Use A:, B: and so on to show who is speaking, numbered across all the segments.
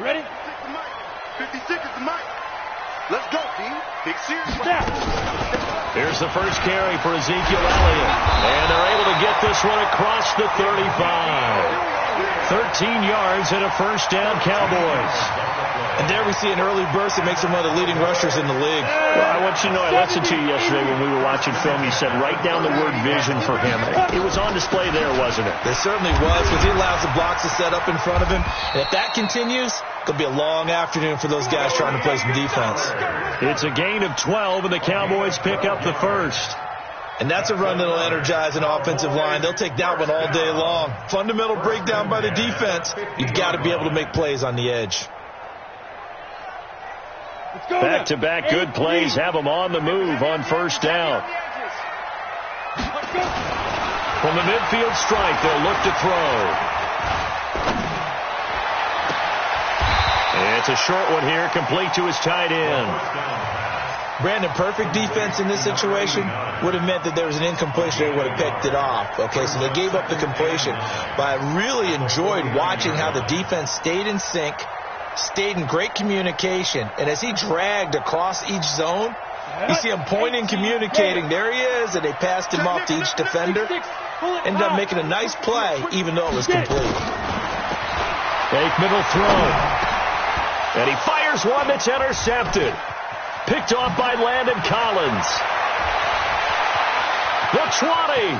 A: You ready?
B: 56 is the mic. Let's go, team. Big series.
C: Here's the first carry for Ezekiel Elliott. And they're able to get this one across the 35. 13 yards and a first down, Cowboys.
D: And there we see an early burst that makes him one of the leading rushers in the league.
A: Well, I want you to know, I listened to you yesterday when we were watching film. You said write down the word vision for him. It was on display there, wasn't it?
D: It certainly was, because he allows the blocks to set up in front of him. And if that continues, it'll be a long afternoon for those guys trying to play some defense.
C: It's a gain of 12, and the Cowboys pick up the first.
D: And that's a run that'll energize an offensive line. They'll take that one all day long. Fundamental breakdown by the defense. You've got to be able to make plays on the edge.
C: Back-to-back good plays have them on the move on first down. From the midfield stripe, they'll look to throw. And it's a short one here, complete to his tight end.
D: Brandon, perfect defense in this situation would have meant that there was an incompletion and would have picked it off. Okay, so they gave up the completion. But I really enjoyed watching how the defense stayed in sync, stayed in great communication, and as he dragged across each zone, you see him pointing, communicating. There he is, and they passed him off to each defender. Ended up making a nice play, even though it was complete.
C: Aikman will throw. And he fires one that's intercepted. Picked off by Landon Collins. The 20.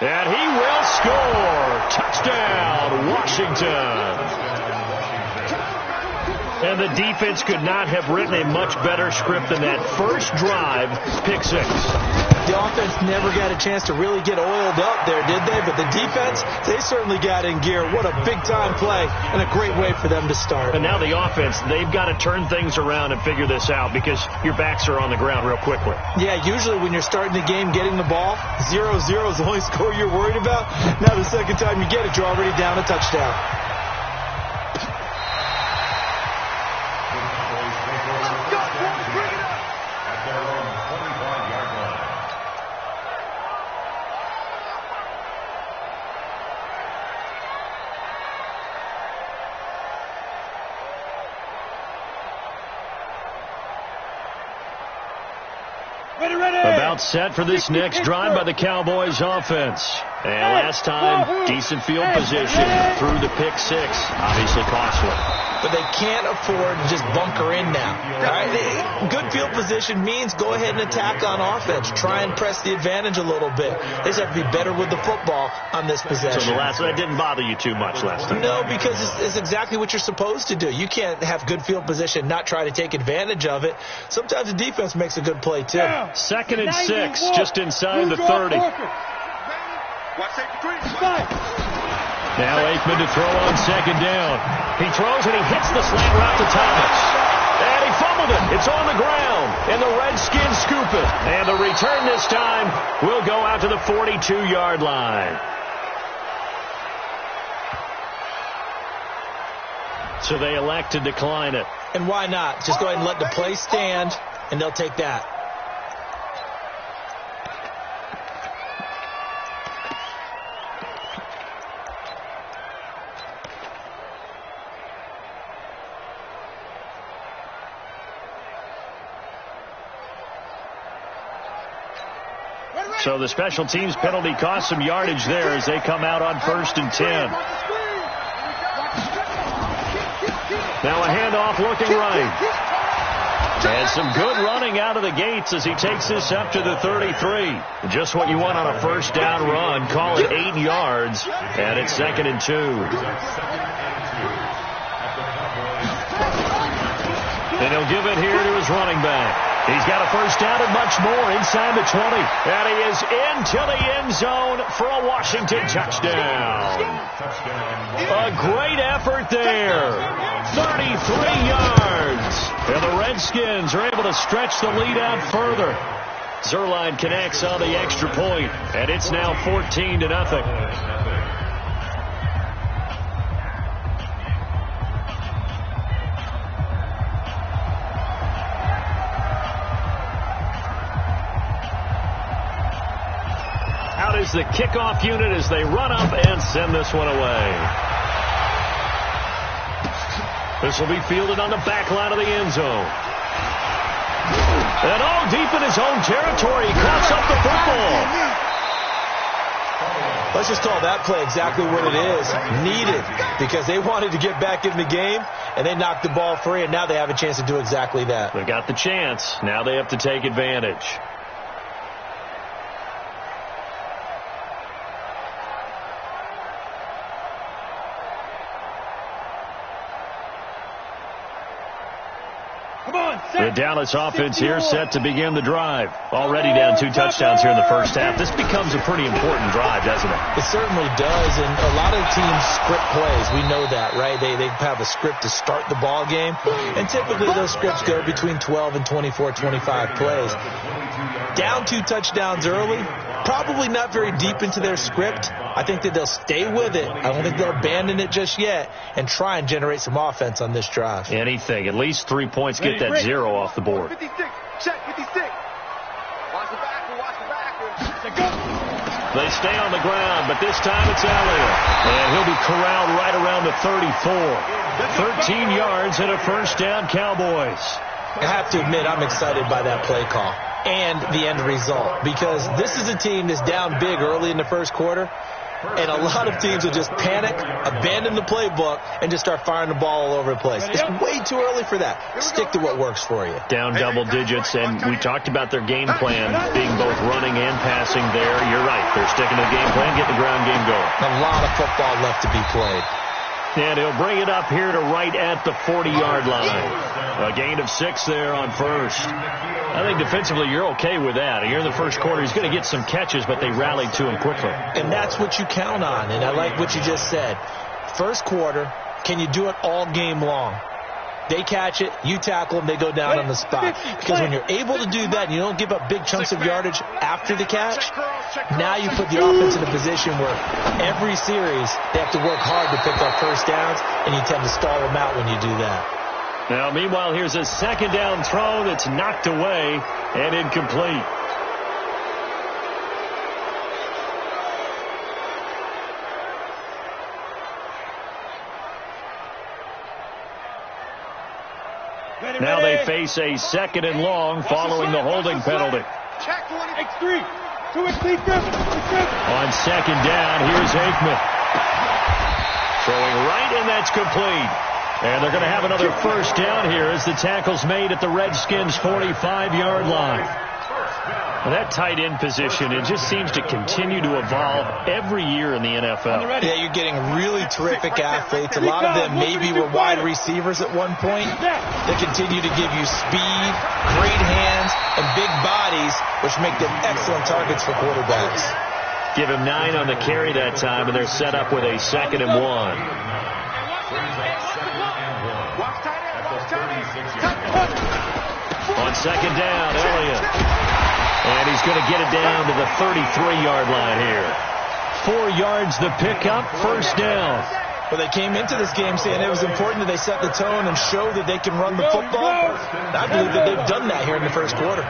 C: And he will score. Touchdown, Washington. And the defense could not have written a much better script than that first drive, pick six.
D: The offense never got a chance to really get oiled up there, did they? But the defense, they certainly got in gear. What a big-time play and a great way for them to start.
C: And now the offense, they've got to turn things around and figure this out because your backs are on the ground real quickly.
D: Yeah, usually when you're starting the game getting the ball, 0-0 is the only score you're worried about. Now the second time you get it, you're already down a touchdown.
C: About set for this next drive by the Cowboys offense. And last time, decent field position through the pick six. Obviously costly.
D: But they can't afford to just bunker in now. All right? Good field position means go ahead and attack on offense. Try and press the advantage a little bit. They just have to be better with the football on this possession.
C: So the last one didn't bother you too much last time?
D: No, because it's exactly what you're supposed to do. You can't have good field position and not try to take advantage of it. Sometimes the defense makes a good play, too.
C: Second and 6, just inside the 30. Now Aikman to throw on second down. He throws and he hits the slant route to Thomas. And he fumbled it. It's on the ground. And the Redskins scoop it. And the return this time will go out to the 42-yard line. So they elect to decline it.
D: And why not? Just go ahead and let the play stand, and they'll take that.
C: So the special teams penalty cost some yardage there as they come out on 1st and 10. Now a handoff looking right. And some good running out of the gates as he takes this up to the 33. Just what you want on a first down run. Call it 8 yards. And it's 2nd and 2. And he'll give it here to his running back. He's got a first down and much more inside the 20. And he is into the end zone for a Washington touchdown. A great effort there. 33 yards. And the Redskins are able to stretch the lead out further. Zerline connects on the extra point, and it's now 14-0. Is the kickoff unit as they run up and send this one away. This will be fielded on the back line of the end zone. And all deep in his own territory. He coughs up the football.
D: Let's just call that play exactly what it is. Needed, because they wanted to get back in the game, and they knocked the ball free, and now they have a chance to do exactly that.
C: They got the chance. Now they have to take advantage. The Dallas offense here set to begin the drive. Already down 2 touchdowns here in the first half. This becomes a pretty important drive, doesn't it?
D: It certainly does, and a lot of teams script plays. We know that, right? They have a script to start the ball game, and typically those scripts go between 12 and 24, 25 plays. Down 2 touchdowns early, probably not very deep into their script. I think that they'll stay with it. I don't think they'll abandon it just yet and try and generate some offense on this drive.
C: Anything. At least 3 points. Get that 0 off the board.
B: 56. Check 56. Watch the backer.
C: They stay on the ground, but this time it's Elliott. And he'll be corralled right around the 34. 13 yards and a first down, Cowboys.
D: I have to admit, I'm excited by that play call and the end result, because this is a team that's down big early in the first quarter, and a lot of teams will just panic, abandon the playbook, and just start firing the ball all over the place. It's way too early for that. Stick to what works for you.
C: Down double digits, and we talked about their game plan being both running and passing there. You're right. They're sticking to the game plan, getting the ground game going.
D: A lot of football left to be played.
C: And he'll bring it up here to right at the 40-yard line. A gain of 6 there on first. I think defensively you're okay with that. Here in the first quarter, he's going to get some catches, but they rallied to him quickly.
D: And that's what you count on, and I like what you just said. First quarter, can you do it all game long? They catch it, you tackle them, they go down on the spot. Because when you're able to do that and you don't give up big chunks of yardage after the catch, now you put the offense in a position where every series they have to work hard to pick up first downs, and you tend to stall them out when you do that.
C: Now, meanwhile, here's a second down throw that's knocked away and incomplete. Now they face a 2nd and long following the holding penalty.
B: X3.
C: On 2nd down, here's Aikman. Throwing right, and that's complete. And they're going to have another first down here as the tackle's made at the Redskins' 45-yard line. Well, that tight end position, it just seems to continue to evolve every year in the NFL.
D: Yeah, you're getting really terrific athletes. A lot of them maybe were wide receivers at one point. They continue to give you speed, great hands, and big bodies, which make them excellent targets for quarterbacks.
C: Give him 9 on the carry that time, and they're set up with a 2nd and 1. On 2nd down, Elliott. And he's going to get it down to the 33-yard line here. 4 yards the pickup, first down.
D: Well, they came into this game saying it was important that they set the tone and show that they can run the football. I believe that they've done that here in the first quarter.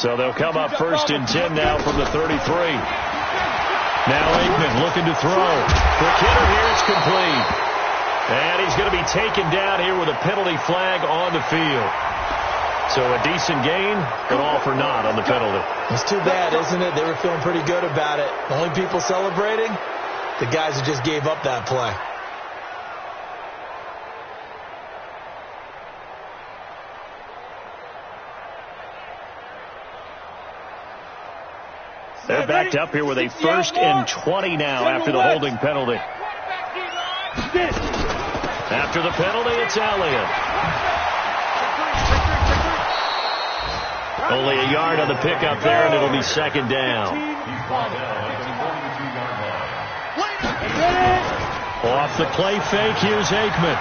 C: So they'll come up 1st and 10 now from the 33. Now Aikman looking to throw. Quick hitter here, it's complete. And he's going to be taken down here with a penalty flag on the field. So a decent gain, but all for naught on the penalty.
D: It's too bad, isn't it? They were feeling pretty good about it. The only people celebrating, the guys who just gave up that play.
C: They're backed up here with a 1st and 20 now after the holding penalty. After the penalty, it's Elliott. Only a yard on the pickup there, and it'll be 2nd down. Off the play fake, here's Aikman.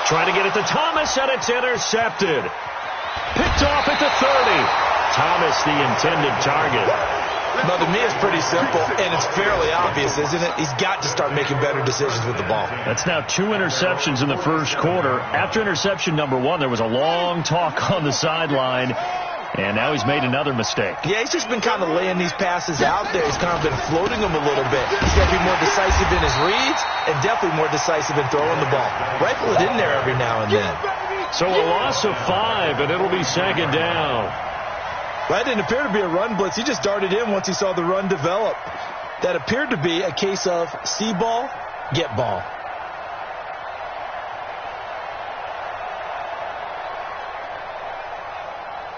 C: Trying to get it to Thomas, and it's intercepted. Picked off at the 30. Thomas, the intended target.
D: No, to me, it's pretty simple, and it's fairly obvious, isn't it? He's got to start making better decisions with the ball.
C: That's now 2 interceptions in the first quarter. After interception number 1, there was a long talk on the sideline, and now he's made another mistake.
D: Yeah, he's just been kind of laying these passes out there. He's kind of been floating them a little bit. He's got to be more decisive in his reads and definitely more decisive in throwing the ball. Rifle it in there every now and then.
C: So a loss of 5, and it'll be second down.
D: That didn't appear to be a run blitz. He just darted in once he saw the run develop. That appeared to be a case of see ball, get ball.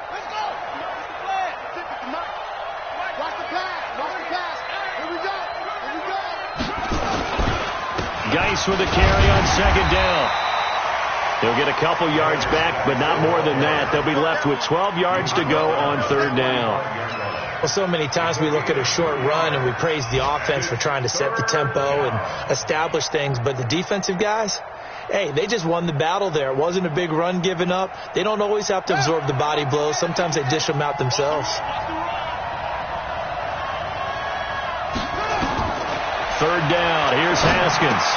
B: Let's go. What's the plan? Watch the pass. Watch the pass. Here we go. Here we go.
C: Geis with a carry on second down. They'll get a couple yards back, but not more than that. They'll be left with 12 yards to go on third down.
D: Well, so many times we look at a short run and we praise the offense for trying to set the tempo and establish things, but the defensive guys, hey, they just won the battle there. It wasn't a big run given up. They don't always have to absorb the body blows. Sometimes they dish them out themselves.
C: Third down. Here's Haskins.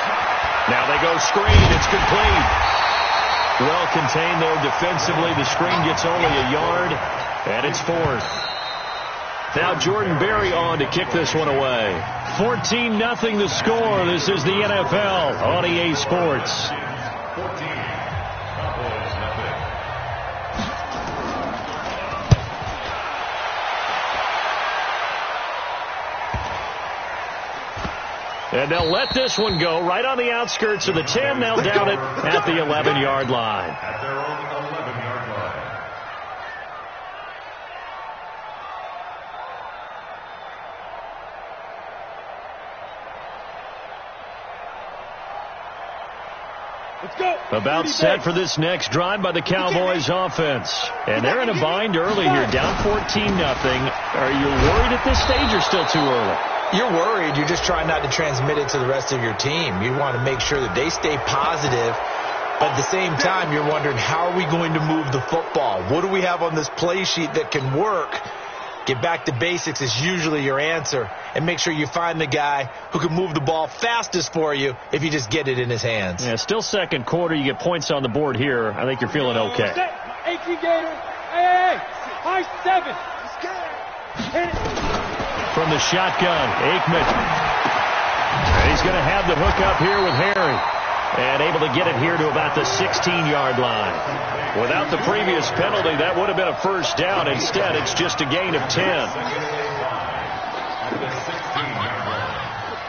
C: Now they go screen. It's complete. Well contained there defensively. The screen gets only a yard, and it's fourth. Now Jordan Berry on to kick this one away. 14-0 the score. This is the NFL on EA Sports. And they'll let this one go right on the outskirts of the 10. They'll down it at the 11-yard line.
E: At their own 11-yard line.
C: About set for this next drive by the Cowboys offense. And they're in a bind early here, down 14-0. Are you worried at this stage or still too early?
D: You're worried. You're just trying not to transmit it to the rest of your team. You want to make sure that they stay positive. But at the same time, you're wondering, how are we going to move the football? What do we have on this play sheet that can work? Get back to basics is usually your answer. And make sure you find the guy who can move the ball fastest for you if you just get it in his hands.
C: Yeah, still second quarter. You get points on the board here. I think you're feeling okay.
F: 18 Gator. Hey. High 7. Hit it.
C: From the shotgun, Aikman. And he's going to have the hook up here with Harry. And able to get it here to about the 16-yard line. Without the previous penalty, that would have been a first down. Instead, it's just a gain of 10.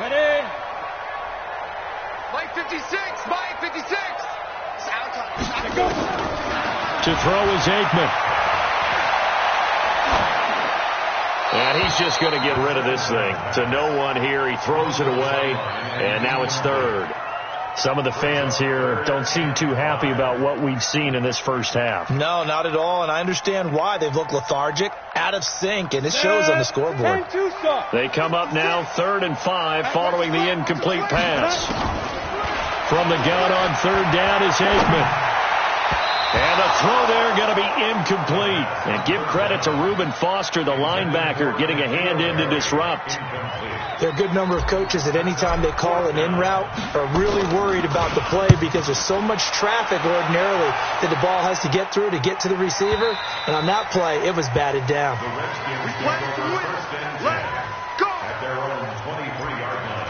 F: Ready?
B: Mike 56. Mike 56.
C: To throw is Aikman. And he's just going to get rid of this thing. To no one here. He throws it away. And now it's third. Some of the fans here don't seem too happy about what we've seen in this first half.
D: No, not at all, and I understand why. They've looked lethargic, out of sync, and it shows on the scoreboard.
C: They come up now 3rd and 5 following the incomplete pass. From the gun on third down is Aikman. And the throw there going to be incomplete. And give credit to Reuben Foster, the linebacker, getting a hand in to disrupt.
D: There are a good number of coaches that any time they call an in route are really worried about the play because there's so much traffic ordinarily that the ball has to get through to get to the receiver. And on that play, it was batted down.
B: We play to win. Let's go.
E: At their own 23-yard line.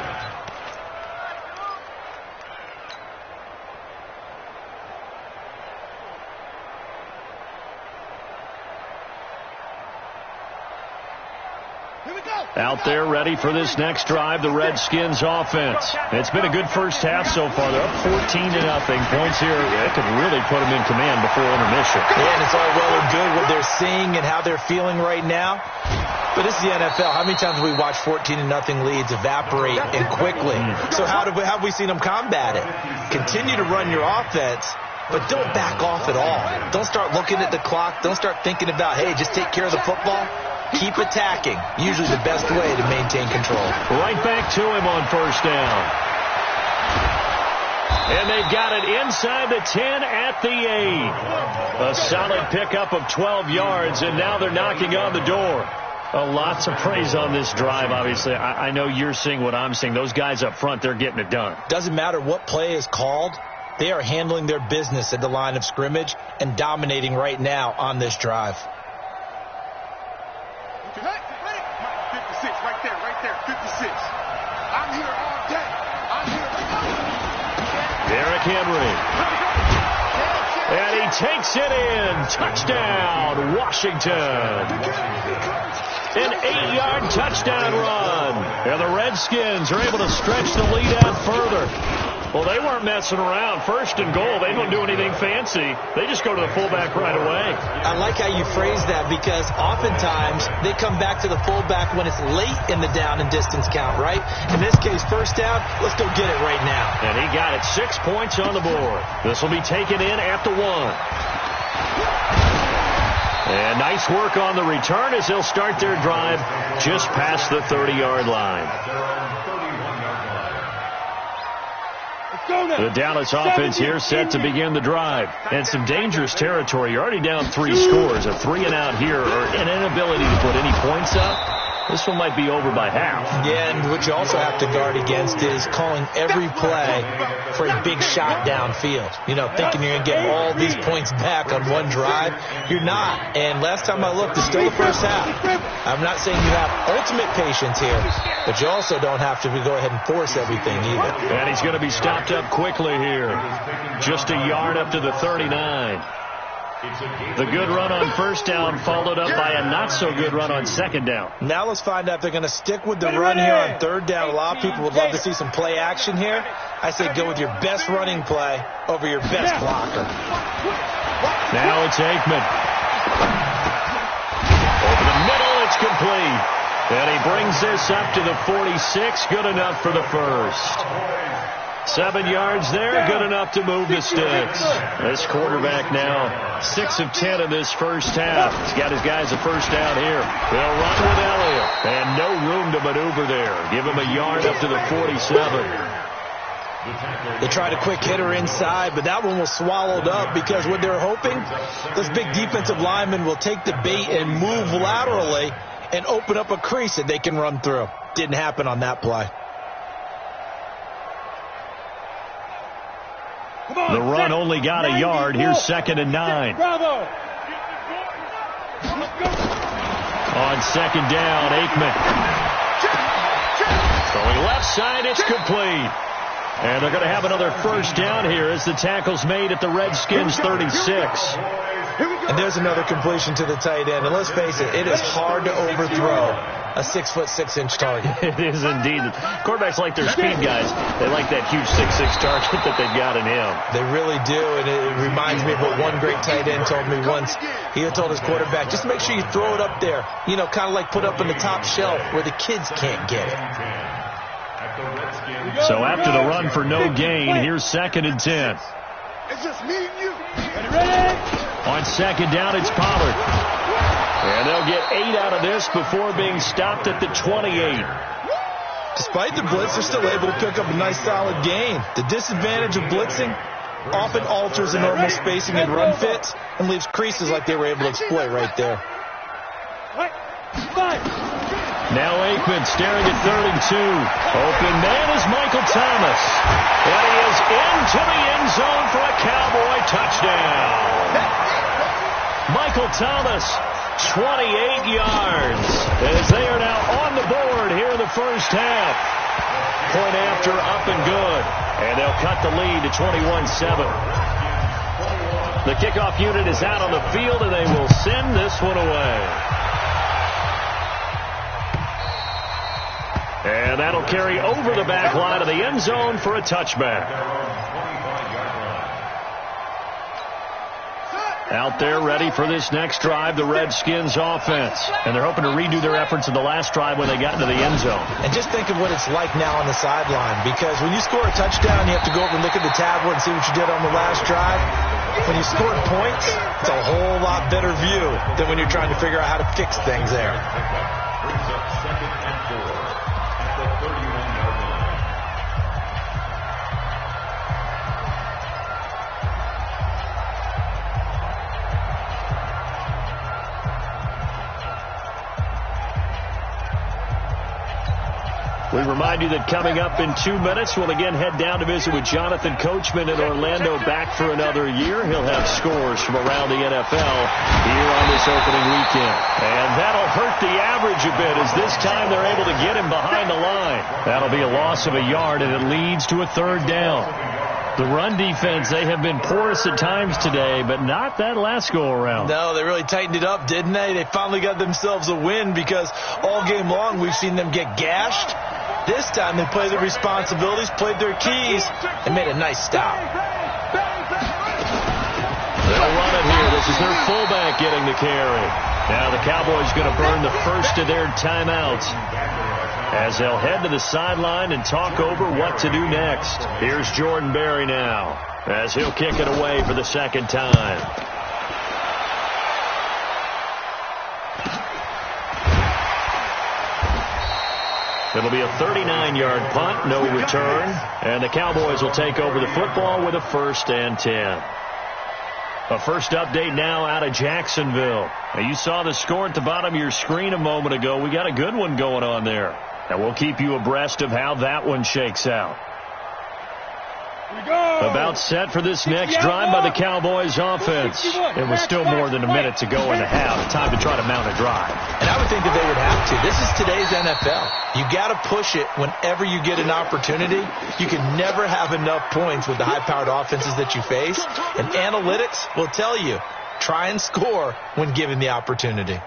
C: Out there ready for this next drive, the Redskins offense. It's been a good first half so far. They're up 14-0. Points here, that could really put them in command before intermission.
D: Yeah, and it's all well and good what they're seeing and how they're feeling right now. But this is the NFL. How many times have we watched 14-0 leads evaporate and quickly? So how have we seen them combat it? Continue to run your offense, but don't back off at all. Don't start looking at the clock. Don't start thinking about, hey, just take care of the football. Keep attacking. Usually the best way to maintain control.
C: Right back to him on first down. And they've got it inside the 10 at the 8. A solid pickup of 12 yards, and now they're knocking on the door. Lots of praise on this drive, obviously. I know you're seeing what I'm seeing. Those guys up front, they're getting it done.
D: Doesn't matter what play is called. They are handling their business at the line of scrimmage and dominating right now on this drive.
B: 56, right there, 56. I'm here all day. I'm here.
C: Derrick Henry. And he takes it in. Touchdown, Washington. An 8-yard touchdown run. And the Redskins are able to stretch the lead out further. Well, they weren't messing around. First and goal, they don't do anything fancy. They just go to the fullback right away.
D: I like how you phrase that because oftentimes they come back to the fullback when it's late in the down and distance count, right? In this case, first down, let's go get it right now.
C: And he got it. 6 points on the board. This will be taken in at the 1. And nice work on the return as they'll start their drive just past the 30-yard line. The Dallas offense here set to begin the drive. And some dangerous territory. You're already down 3 scores. A 3-and-out here or an inability to put any points up. This one might be over by half.
D: Yeah, and what you also have to guard against is calling every play for a big shot downfield. You know, thinking you're going to get all these points back on one drive. You're not. And last time I looked, it's still the first half. I'm not saying you have ultimate patience here, but you also don't have to go ahead and force everything either.
C: And he's going to be stopped up quickly here. Just a yard up to the 39. The good run on first down followed up by a not-so-good run on second down.
D: Now let's find out if they're going to stick with the run here on third down. A lot of people would love to see some play action here. I say go with your best running play over your best blocker.
C: Now it's Aikman. Over the middle, it's complete. And he brings this up to the 46. Good enough for the first. 7 yards there, good enough to move the sticks. This quarterback now 6 of 10 in this first half. He's got his guys a first down here. They'll run with Elliott. And no room to maneuver there. Give him a yard up to the 47.
D: They tried a quick hitter inside, but that one was swallowed up because what they're hoping, this big defensive lineman will take the bait and move laterally and open up a crease that they can run through. Didn't happen on that play.
C: The run only got a yard. Here's 2nd and 9.
F: Bravo.
C: On second down, Aikman. Throwing left side, it's complete. And they're going to have another first down here as the tackle's made at the Redskins 36.
D: And there's another completion to the tight end. And let's face it, it is hard to overthrow a 6'6" target.
C: It is indeed. Quarterbacks like their speed guys. They like that huge 6'6" target that they've got in him.
D: They really do, and it reminds me of what one great tight end told me once. He had told his quarterback, just make sure you throw it up there, you know, kind of like put up in the top shelf where the kids can't get it.
C: So after the run for no gain, here's 2nd and 10.
B: It's just me and you.
F: Ready?
C: On second down, it's Pollard. And they'll get 8 out of this before being stopped at the 28.
D: Despite the blitz, they're still able to pick up a nice solid gain. The disadvantage of blitzing often alters the normal spacing and run fits and leaves creases like they were able to exploit right there.
C: Now Aikman staring at 32. Open man is Michael Thomas. And he is into the end zone for a Cowboy touchdown. Michael Thomas, 28 yards, as they are now on the board here in the first half. Point after up and good. And they'll cut the lead to 21-7. The kickoff unit is out on the field, and they will send this one away. And that'll carry over the back line of the end zone for a touchback. Out there ready for this next drive, the Redskins offense. And they're hoping to redo their efforts in the last drive when they got into the end zone.
D: And just think of what it's like now on the sideline, because when you score a touchdown, you have to go over and look at the tablet and see what you did on the last drive. When you scored points, it's a whole lot better view than when you're trying to figure out how to fix things there.
E: Brings up 2nd and 4 at the 31-yard line.
C: We remind you that coming up in 2 minutes, we'll again head down to visit with Jonathan Coachman in Orlando, back for another year. He'll have scores from around the NFL here on this opening weekend. And that'll hurt the average a bit, as this time they're able to get him behind the line. That'll be a loss of a yard, and it leads to a 3rd down. The run defense, they have been porous at times today, but not that last go-around.
D: No, they really tightened it up, didn't they? They finally got themselves a win because all game long we've seen them get gashed. This time they played their responsibilities, played their keys, and made a nice stop.
C: They'll run it here. This is their fullback getting the carry. Now the Cowboys going to burn the first of their timeouts as they'll head to the sideline and talk over what to do next. Here's Jordan Berry now as he'll kick it away for the second time. It'll be a 39-yard punt, no return, and the Cowboys will take over the football with a 1st and 10. A first update now out of Jacksonville. Now you saw the score at the bottom of your screen a moment ago. We got a good one going on there. And we'll keep you abreast of how that one shakes out. About set for this next drive by the Cowboys offense. It was still more than a minute to go in the half. Time to try to mount a drive.
D: And I would think that they would have to. This is today's NFL. You got to push it whenever you get an opportunity. You can never have enough points with the high-powered offenses that you face. And analytics will tell you, try and score when given the opportunity.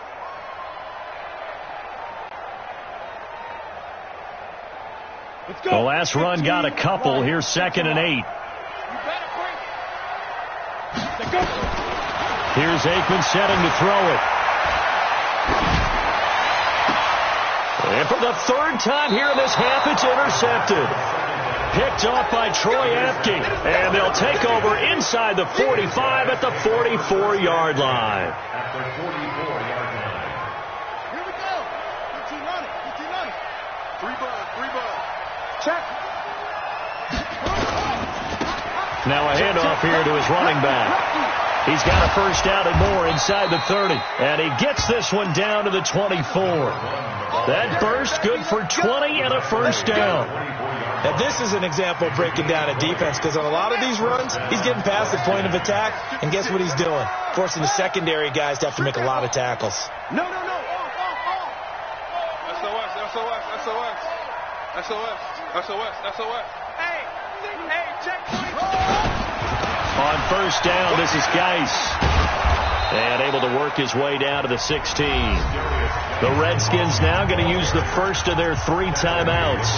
C: The last run got a couple. Here's 2nd and 8. Here's Aikman setting to throw it. And for the 3rd time here in this half, it's intercepted. Picked off by Troy Apke. And they'll take over inside the 45 at the 44-yard line.
E: At the 44-yard line.
B: Here we go. Get you running. Get you running. 3 ball. Check.
C: Now a handoff here to his running back. He's got a first down and more inside the 30. And he gets this one down to the 24. That burst good for 20 and a first down.
D: Now this is an example of breaking down a defense because on a lot of these runs, he's getting past the point of attack. And guess what he's doing? Forcing the secondary guys to have to make a lot of tackles.
B: No. SOS. Hey, check.
C: On first down, this is Geis. And able to work his way down to the 16. The Redskins now going to use the first of their 3 timeouts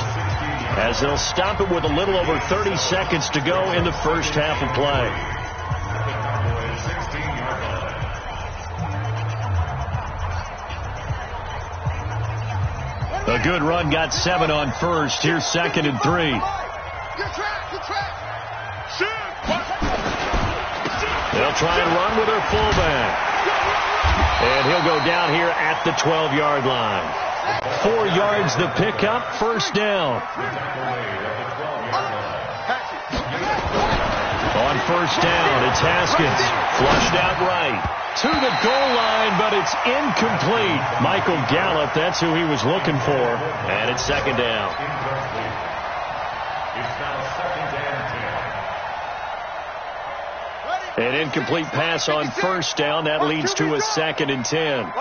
C: as they'll stop it with a little over 30 seconds to go in the first half of play. A good run got 7 on first. Here's 2nd and 3.
B: Good track.
C: They'll try and run with their fullback. And he'll go down here at the 12-yard line. 4 yards the pickup, first down. On first down, it's Haskins. Flushed out right. To the goal line, but it's incomplete. Michael Gallup, that's who he was looking for. And it's 2nd down.
E: It's now 2nd and 10.
C: An incomplete pass on first down. That leads to a 2nd and 10.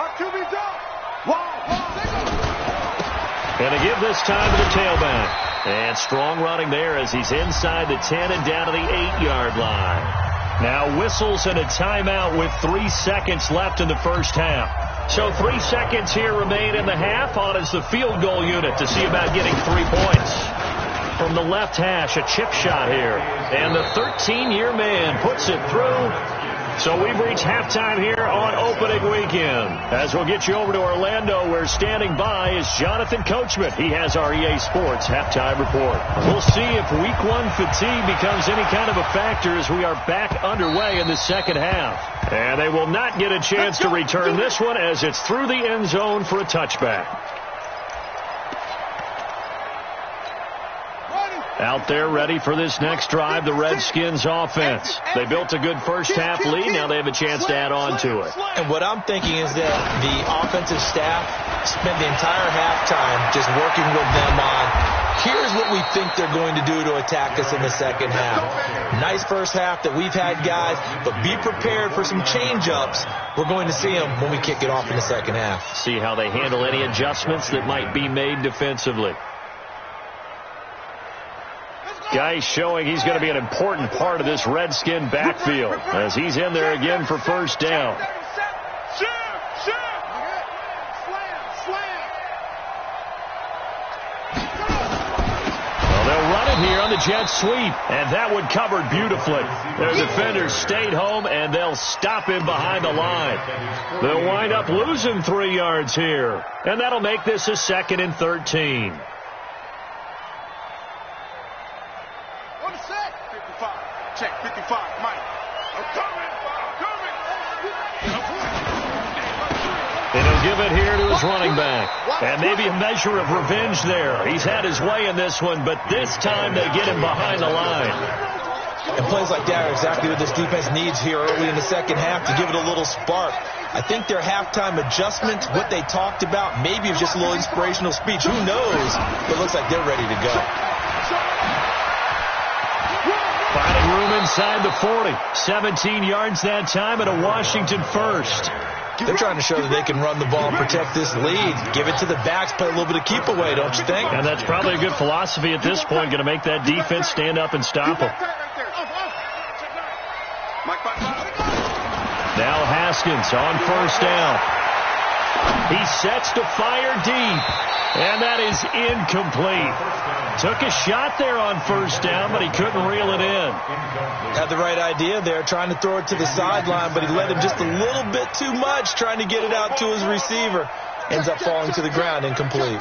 C: And they give this time to the tailback. And strong running there as he's inside the 10 and down to the 8-yard line. Now whistles and a timeout with 3 seconds left in the first half. So 3 seconds here remain in the half. On is the field goal unit to see about getting 3 points. From the left hash, a chip shot here. And the 13-year man puts it through. So we've reached halftime here on opening weekend. As we'll get you over to Orlando, where standing by is Jonathan Coachman. He has our EA Sports halftime report. We'll see if week 1 fatigue becomes any kind of a factor as we are back underway in the second half. And they will not get a chance to return this one as it's through the end zone for a touchback. Out there ready for this next drive, the Redskins offense. They built a good first half lead. Now they have a chance to add on to it.
D: And what I'm thinking is that the offensive staff spent the entire halftime just working with them on, here's what we think they're going to do to attack us in the second half. Nice first half that we've had, guys, but be prepared for some change-ups. We're going to see them when we kick it off in the second half.
C: See how they handle any adjustments that might be made defensively. Guy showing he's going to be an important part of this Redskin backfield as he's in there again for first down. Well, they'll run it here on the jet sweep, and that one covered beautifully. Their defenders stayed home, and they'll stop him behind the line. They'll wind up losing 3 yards here, and that'll make this a 2nd and 13.
B: Check 55, Mike. I'm coming.
C: And he'll give it here to his running back. And maybe a measure of revenge there. He's had his way in this one, but this time they get him behind the line.
D: And plays like that are exactly what this defense needs here early in the second half to give it a little spark. I think their halftime adjustment, what they talked about, maybe it was just a little inspirational speech. Who knows? But it looks like they're ready to go.
C: Finding room inside the 40. 17 yards that time and a Washington first.
D: They're trying to show that they can run the ball and protect this lead. Give it to the backs, play a little bit of keep away, don't you think?
C: And that's probably a good philosophy at this point, going to make that defense stand up and stop them. Now Haskins on first down. He sets to fire deep, and that is incomplete. Took a shot there on first down, but he couldn't reel it in.
D: Had the right idea there, trying to throw it to the sideline, but he let him just a little bit too much, trying to get it out to his receiver. Ends up falling to the ground, incomplete.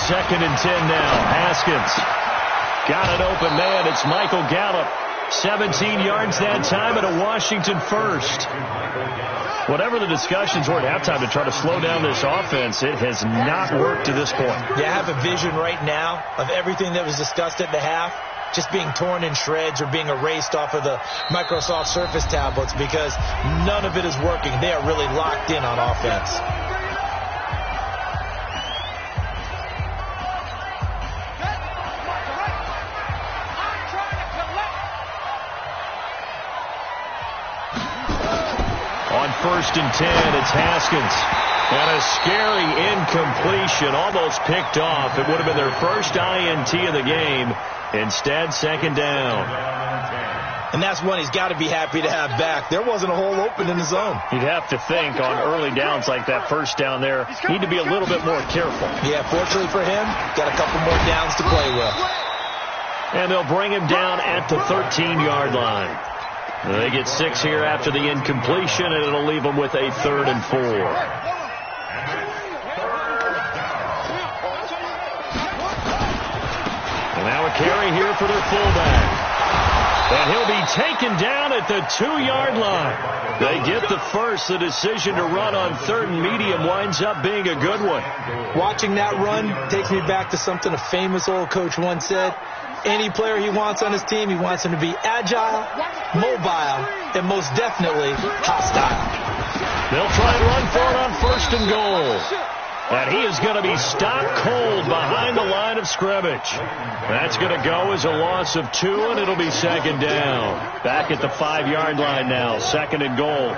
C: Second and 10 now. Haskins got an open man. It's Michael Gallup. 17 yards that time and a Washington first. Whatever the discussions were at halftime to try to slow down this offense, it has not worked to this point.
D: Yeah, I have a vision right now of everything that was discussed at the half just being torn in shreds or being erased off of the Microsoft Surface tablets because none of it is working. They are really locked in on offense.
C: First and 10, it's Haskins. And a scary incompletion, almost picked off. It would have been their first INT of the game. Instead, second down.
D: And that's one he's got to be happy to have back. There wasn't a hole open in the zone.
C: You'd have to think on early downs like that first down there, need to be a little bit more careful.
D: Yeah, fortunately for him, got a couple more downs to play with.
C: And they'll bring him down at the 13-yard line. They get 6 here after the incompletion, and it'll leave them with a 3rd and 4. And now a carry here for their fullback. And he'll be taken down at the 2-yard line. They get the first. The decision to run on 3rd and medium winds up being a good one.
D: Watching that run takes me back to something a famous old coach once said. Any player he wants on his team, he wants him to be agile, mobile, and most definitely hostile.
C: They'll try and run for it on 1st and goal. And he is going to be stopped cold behind the line of scrimmage. That's going to go as a loss of 2, and it'll be 2nd down. Back at the 5-yard line now, 2nd and goal.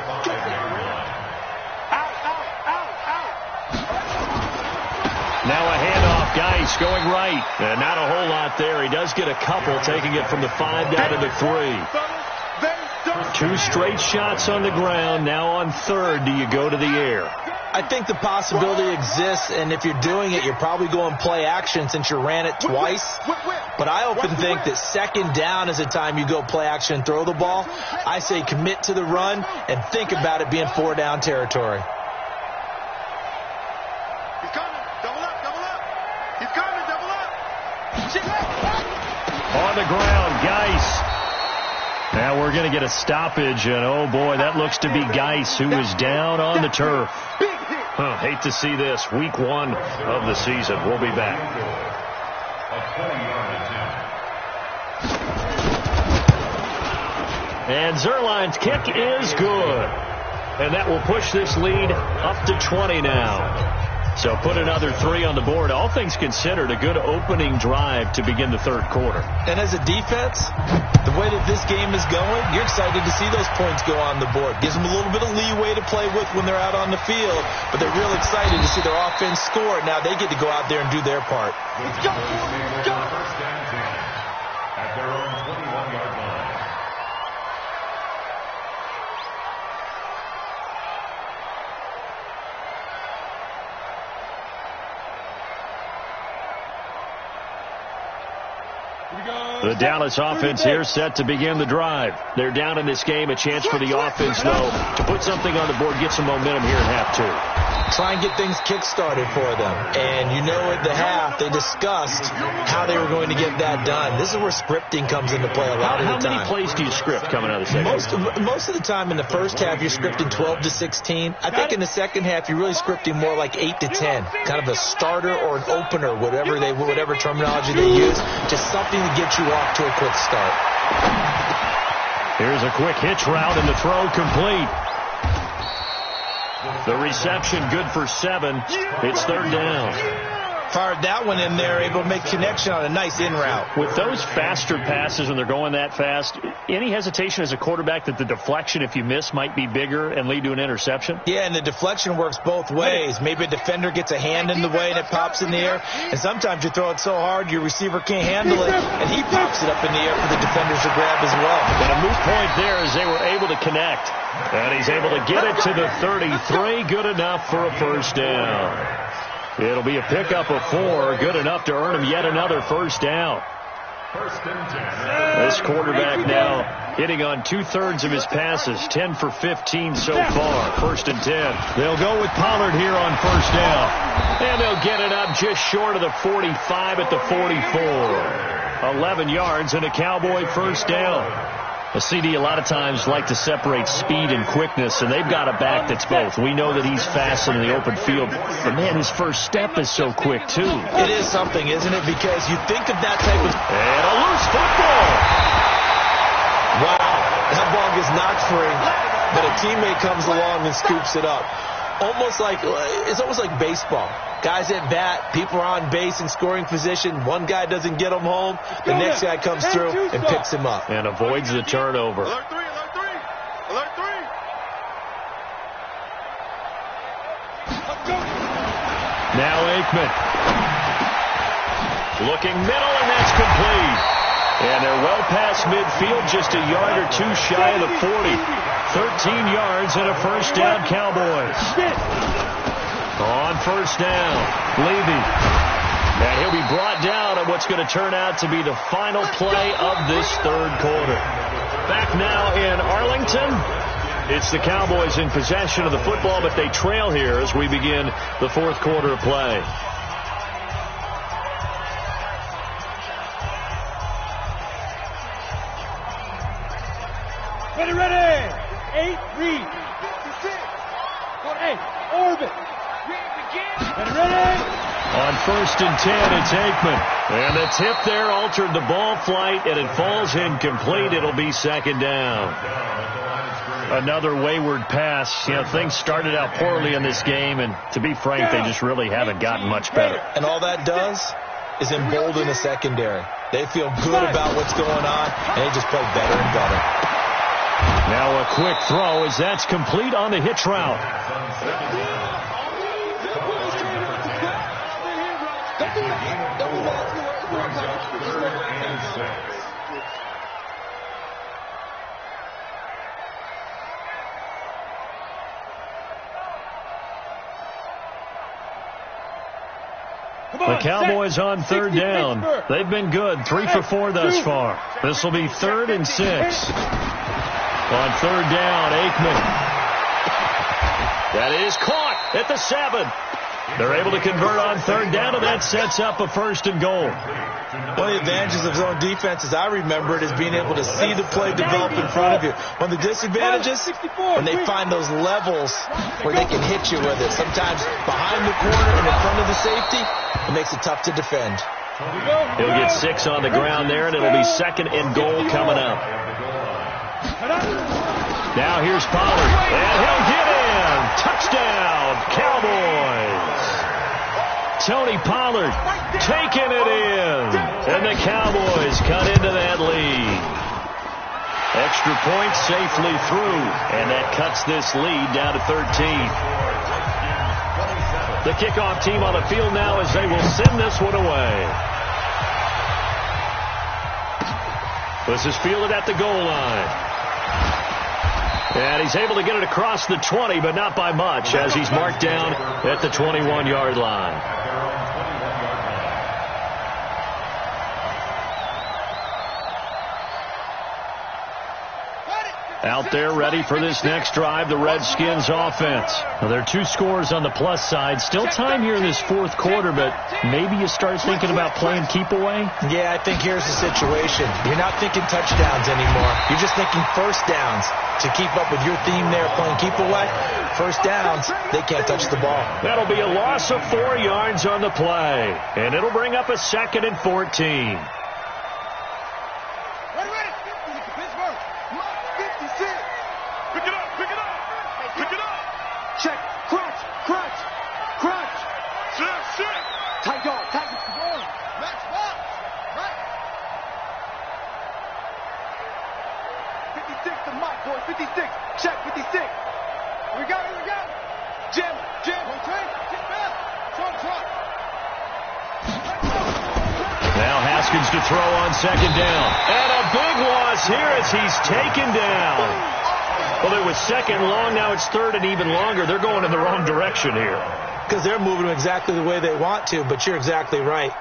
C: Now a handoff, Geis going right. And not a whole lot there. He does get a couple, taking it from the 5 down to the 3. 2 straight shots on the ground. Now on 3rd, do you go to the air?
D: I think the possibility exists, and if you're doing it, you're probably going play action since you ran it twice. But I often think that 2nd down is the time you go play action and throw the ball. I say commit to the run and think about it being 4-down territory.
C: On the ground, Geis. Now we're going to get a stoppage, and oh boy, that looks to be Geis, who is down on the turf. Hate to see this. Week 1 of the season. We'll be back. And Zerline's kick is good. And that will push this lead up to 20 now.
A: So put another 3 on the board. All things considered, a good opening drive to begin the third quarter.
D: And as a defense, the way that this game is going, you're excited to see those points go on the board. Gives them a little bit of leeway to play with when they're out on the field, but they're real excited to see their offense score. Now they get to go out there and do their part.
E: Let's go. First down 10 at their own 21-yard line.
A: The Dallas offense here set to begin the drive. They're down in this game. A chance for the offense, though, to put something on the board, get some momentum here in half 2.
D: Try and get things kick-started for them. And you know at the half, they discussed how they were going to get that done. This is where scripting comes into play a lot of the time.
A: How many plays do you script coming out of the second?
D: Most of the time in the first half, you're scripting 12 to 16. I think in the second half, you're really scripting more like 8 to 10. Kind of a starter or an opener, whatever terminology they use. Just something to get you off to a quick start.
A: Here's a quick hitch route and the throw complete. The reception good for 7. It's third down.
D: Fired that one in there, able to make connection on a nice in route.
A: With those faster passes when they're going that fast, any hesitation as a quarterback that the deflection, if you miss, might be bigger and lead to an interception?
D: Yeah, and the deflection works both ways. Maybe a defender gets a hand in the way and it pops in the air. And sometimes you throw it so hard your receiver can't handle it, and he pops it up in the air for the defenders to grab as well.
A: But a moot point there as they were able to connect. And he's able to get it to the 33. Good enough for a first down. It'll be a pickup of 4. Good enough to earn him yet another first down. This quarterback now hitting on 2/3 of his passes. 10 for 15 so far. First and 10. They'll go with Pollard here on first down. And they'll get it up just short of the 45 at the 44. 11 yards and a Cowboy first down. A CD a lot of times like to separate speed and quickness, and they've got a back that's both. We know that he's fast in the open field, but, man, his first step is so quick, too.
D: It is something, isn't it? Because you think of that type of...
A: And a loose football.
D: Wow, that ball gets knocked free, but a teammate comes along and scoops it up. It's almost like baseball. Guys at bat, people are on base in scoring position. One guy doesn't get him home. The next guy comes through and picks him up.
A: And avoids the turnover.
B: Alert 3, alert 3, alert 3.
A: Now Aikman. Looking middle, and that's complete. And they're well past midfield, just a yard or 2 shy of the 40. 13 yards and a first down, Cowboys. On first down, Levy. And he'll be brought down on what's going to turn out to be the final play of this third quarter. Back now in Arlington. It's the Cowboys in possession of the football, but they trail here as we begin the fourth quarter of play.
F: Ready. 8, read. 8, orbit. Ready.
A: On first and 10, it's Aikman. And the tip there altered the ball flight, and it falls incomplete. It'll be second down. Another wayward pass. Things started out poorly in this game, and to be frank, they just really haven't gotten much better.
D: And all that does is embolden the secondary. They feel good about what's going on, and they just play better and better.
A: Now a quick throw as that's complete on the hitch route. The Cowboys on third down. They've been good. 3 for 4 thus far. This will be 3rd and 6. On third down, Aikman. That is caught at the 7. They're able to convert on third down, and that sets up a first and goal.
D: One of the advantages of zone defense, as I remember it, is being able to see the play develop in front of you. One of the disadvantages, when they find those levels where they can hit you with it, sometimes behind the corner and in front of the safety, it makes it tough to defend.
A: He'll get 6 on the ground there, and it'll be second and goal coming up. Now here's Pollard, and he'll get in. Touchdown, Cowboys. Tony Pollard taking it in. And the Cowboys cut into that lead. Extra point safely through. And that cuts this lead down to 13. The kickoff team on the field now as they will send this one away. This is fielded at the goal line. And he's able to get it across the 20, but not by much, as he's marked down at the 21-yard line. Out there ready for this next drive, the Redskins offense. Well, there are 2 scores on the plus side. Still time here in this fourth quarter, but maybe you start thinking about playing keep away?
D: Yeah, I think here's the situation. You're not thinking touchdowns anymore. You're just thinking first downs. To keep up with your theme there, playing keep away, first downs, they can't touch the ball.
A: That'll be a loss of 4 yards on the play, and it'll bring up a 2nd and 14.
B: Check, crunch, crunch, crunch. Sit. Tight dog, tight dog. Max box. Right. 56 to Mike, boys. 56. Check, 56. Here we go. Jim. One train. Get back. Trump.
A: Now Haskins to throw on 2nd down. And a big loss here as he's taken down. Well, it was 2nd long, now it's 3rd and even longer. They're going in the wrong direction here.
D: Because they're moving exactly the way they want to, but you're exactly right.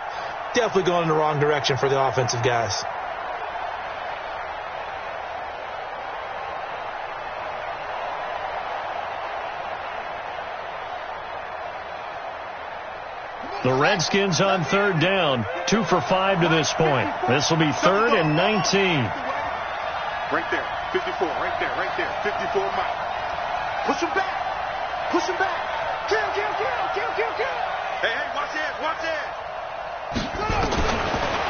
D: Definitely going in the wrong direction for the offensive guys.
A: The Redskins on 3rd down, 2 for 5 to this point. This will be 3rd and 19.
B: Right there. 54, right there. 54 Mike. Push him back. Kill. Hey, watch it.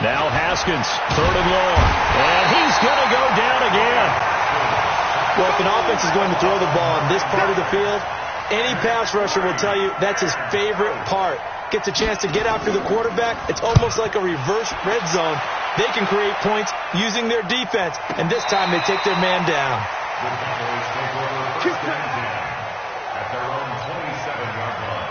A: Now Haskins, 3rd and long. And he's going to go down again.
D: Well, if an offense is going to throw the ball in this part of the field, any pass rusher will tell you that's his favorite part. Gets a chance to get after the quarterback. It's almost like a reverse red zone. They can create points using their defense, and this time they take their man down.
E: At their own 27-yard line.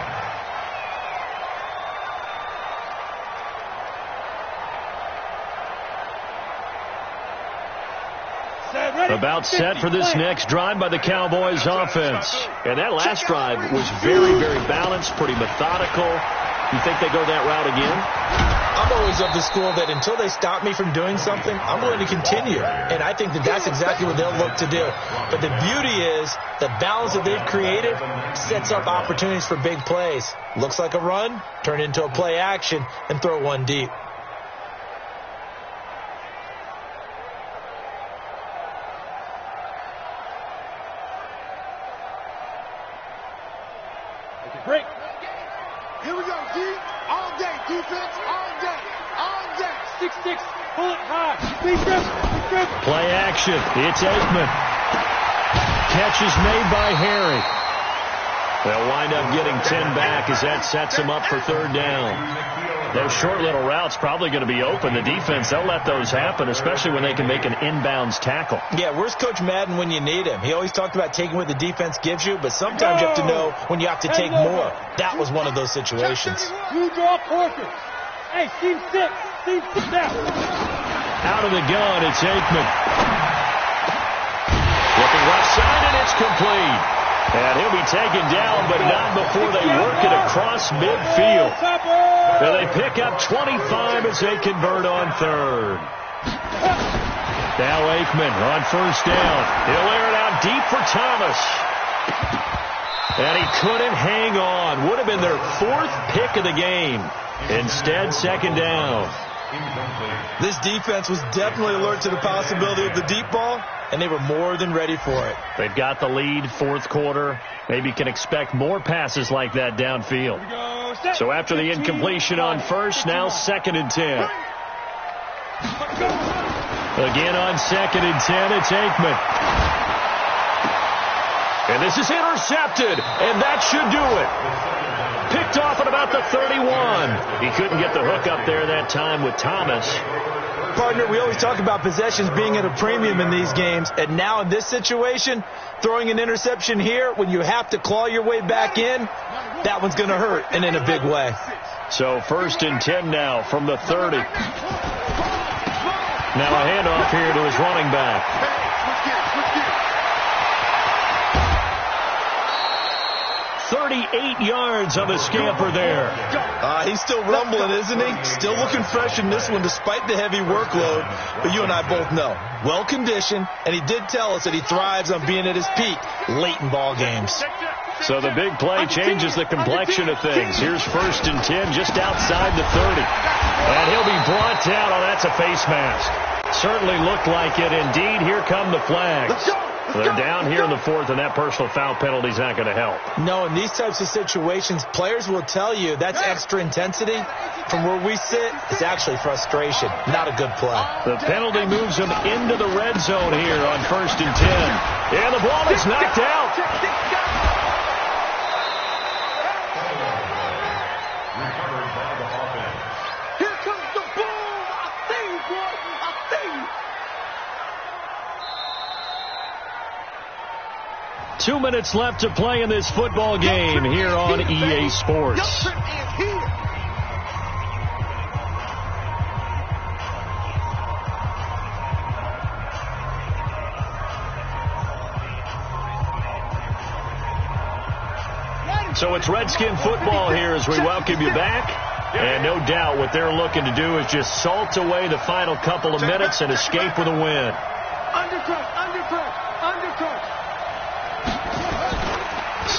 A: About set for this next drive by the Cowboys offense. And that last drive was very, very balanced, pretty methodical. You think they go that route again?
D: I'm always of the school that until they stop me from doing something, I'm going to continue. And I think that that's exactly what they'll look to do. But the beauty is the balance that they've created sets up opportunities for big plays. Looks like a run, turn it into a play action, and throw one deep.
F: Break.
B: Here we go, D. All day, defense, all day.
F: 6-6, pull it high. Be dribble.
A: Play action. It's Aikman. Catch is made by Harry. They'll wind up getting 10 back as that sets them up for 3rd down. Those short little routes probably going to be open. The defense, they'll let those happen, especially when they can make an inbounds tackle.
D: Yeah, where's Coach Madden when you need him? He always talked about taking what the defense gives you, but sometimes you have to know when you have to take more. That was one of those situations.
F: You draw portrait. Hey, team 6 now.
A: Out of the gun, it's Aikman. Looking left side, and it's complete. And he'll be taken down, but not before they work it across midfield. And they pick up 25 as they convert on 3rd. Now Aikman on 1st down. He'll air it out deep for Thomas. And he couldn't hang on. Would have been their 4th pick of the game. Instead, 2nd down.
D: This defense was definitely alert to the possibility of the deep ball, and they were more than ready for it.
A: They've got the lead, 4th quarter. Maybe can expect more passes like that downfield. So after the incompletion on 1st, now 2nd and 10. Again on 2nd and 10, it's Aikman. And this is intercepted, and that should do it. Picked picked off at about the 31. He couldn't get the hook up there that time with Thomas.
D: Partner, we always talk about possessions being at a premium in these games, and now in this situation, throwing an interception here when you have to claw your way back in, that one's going to hurt, and in a big way.
A: So 1st and 10 now from the 30. Now a handoff here to his running back. 38 yards on the scamper there.
D: He's still rumbling, isn't he? Still looking fresh in this one despite the heavy workload. But you and I both know, well-conditioned, and he did tell us that he thrives on being at his peak late in ball games.
A: So the big play changes the complexion of things. Here's 1st and 10 just outside the 30. And he'll be brought down. Oh, that's a face mask. Certainly looked like it. Indeed, here come the flags. They're down here in the 4th, and that personal foul penalty is not going to help.
D: No, in these types of situations, players will tell you that's extra intensity. From where we sit, it's actually frustration. Not a good play.
A: The penalty moves him into the red zone here on 1st and 10. And the ball is knocked out.
B: Here comes the boom. I see you, boy. I see you.
A: 2 minutes left to play in this football game here on EA Sports. So it's Redskin football here as we welcome you back. And no doubt what they're looking to do is just salt away the final couple of minutes and escape with a win.
B: Undercut.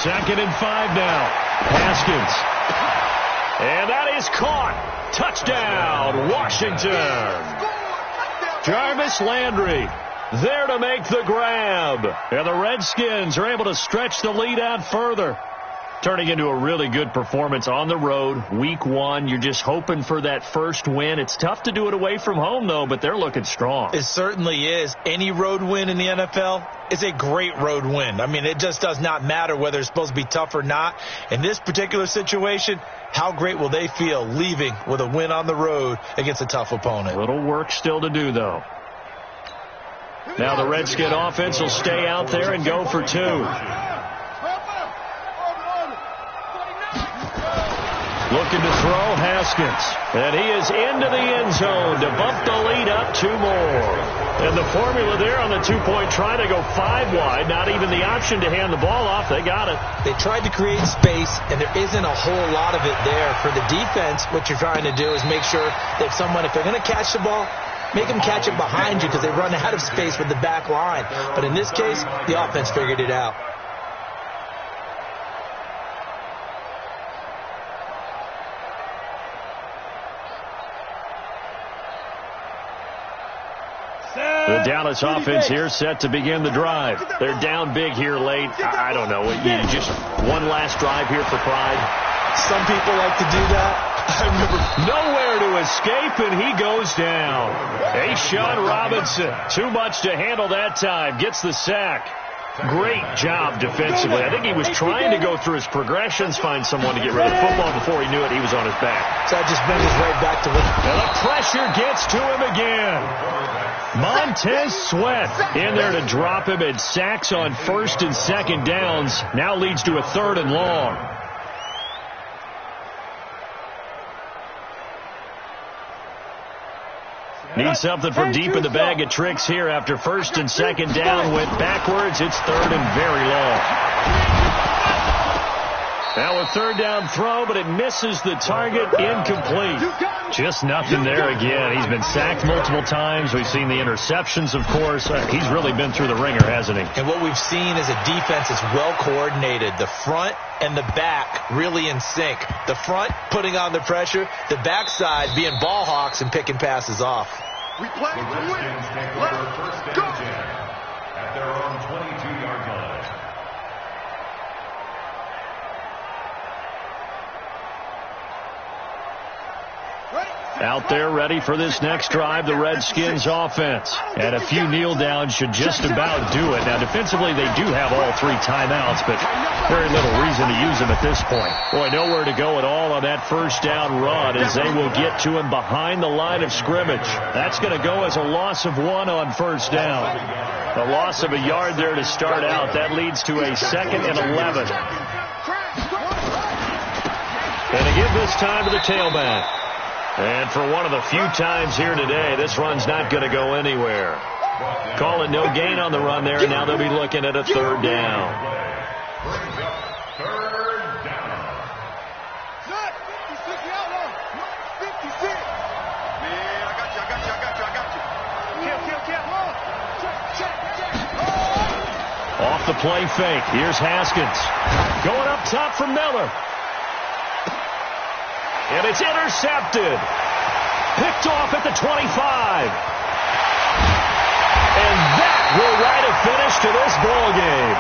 A: 2nd and 5 now. Haskins. And that is caught. Touchdown, Washington. Jarvis Landry there to make the grab. And the Redskins are able to stretch the lead out further. Turning into a really good performance on the road. Week 1, you're just hoping for that first win. It's tough to do it away from home, though, but they're looking strong.
D: It certainly is. Any road win in the NFL is a great road win. I mean, it just does not matter whether it's supposed to be tough or not. In this particular situation, how great will they feel leaving with a win on the road against a tough opponent?
A: A little work still to do, though. Now the Redskin offense will stay out there and go for 2. Looking to throw, Haskins. And he is into the end zone to bump the lead up 2 more. And the formula there on the 2-point try to go 5 wide. Not even the option to hand the ball off. They got it.
D: They tried to create space, and there isn't a whole lot of it there. For the defense, what you're trying to do is make sure that if they're going to catch the ball, make them catch it behind you because they run out of space with the back line. But in this case, the offense figured it out.
A: The Dallas offense here set to begin the drive. They're down big here late. I don't know. Just one last drive here for pride.
D: Some people like to do that.
A: Nowhere to escape, and he goes down. A'Shawn Robinson, too much to handle that time. Gets the sack. Great job defensively. I think he was trying to go through his progressions, find someone to get rid of the football. Before he knew it, he was on his back.
D: So that just brings us right back to what...
A: And the pressure gets to him again. Montez Sweat in there to drop him, and sacks on 1st and 2nd downs. Now leads to a 3rd and long. Need something from deep in the bag of tricks here after 1st and 2nd down. Went backwards. It's 3rd and very long. Now a 3rd down throw, but it misses the target. Incomplete. Just nothing there again. He's been sacked multiple times. We've seen the interceptions, of course. He's really been through the ringer, hasn't he?
D: And what we've seen is a defense that's well coordinated. The front and the back really in sync. The front putting on the pressure. The backside being ball hawks and picking passes off.
B: We play to win. Let's go.
E: At their own 22-yard line.
B: Ready?
A: Out there ready for this next drive, the Redskins offense. And a few kneel downs should just about do it. Now, defensively, they do have all 3 timeouts, but very little reason to use them at this point. Boy, nowhere to go at all on that first down run as they will get to him behind the line of scrimmage. That's going to go as a loss of 1 on first down. A loss of a yard there to start out. That leads to a 2nd and 11. And to give this time to the tailback. And for one of the few times here today, this run's not going to go anywhere. Call it no gain on the run there, and now they'll be looking at a 3rd down. Off the play fake. Here's Haskins. Going up top for Miller. And it's intercepted. Picked off at the 25. And that will write a finish to this ball game.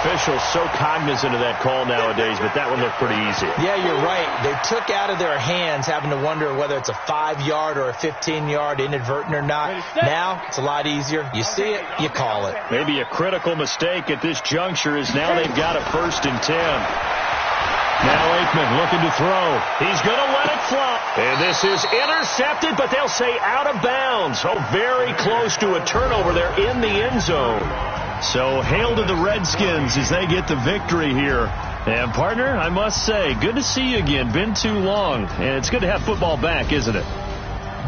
A: Officials so cognizant of that call nowadays, but that one looked pretty easy.
D: Yeah, you're right. They took out of their hands having to wonder whether it's a 5-yard or a 15-yard inadvertent or not. Now, it's a lot easier. You see it, you call it.
A: Maybe a critical mistake at this juncture is now they've got a 1st and 10. Now Aikman looking to throw. He's going to let it fly. And this is intercepted, but they'll say out of bounds. Oh, very close to a turnover there in the end zone. So hail to the Redskins as they get the victory here. And, partner, I must say, good to see you again. Been too long. And it's good to have football back, isn't it?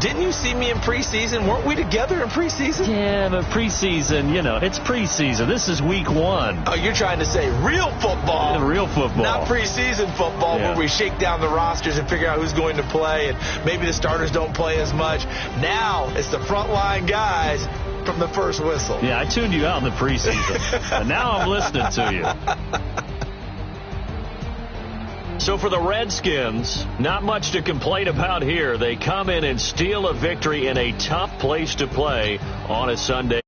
D: Didn't you see me in preseason? Weren't we together in preseason?
A: Yeah, but preseason, you know, it's preseason. This is week 1.
D: Oh, you're trying to say real football.
A: Yeah, real football.
D: Not preseason football where we shake down the rosters and figure out who's going to play, and maybe the starters don't play as much. Now it's the frontline guys from the first whistle.
A: Yeah, I tuned you out in the preseason. And now I'm listening to you. So for the Redskins, not much to complain about here. They come in and steal a victory in a tough place to play on a Sunday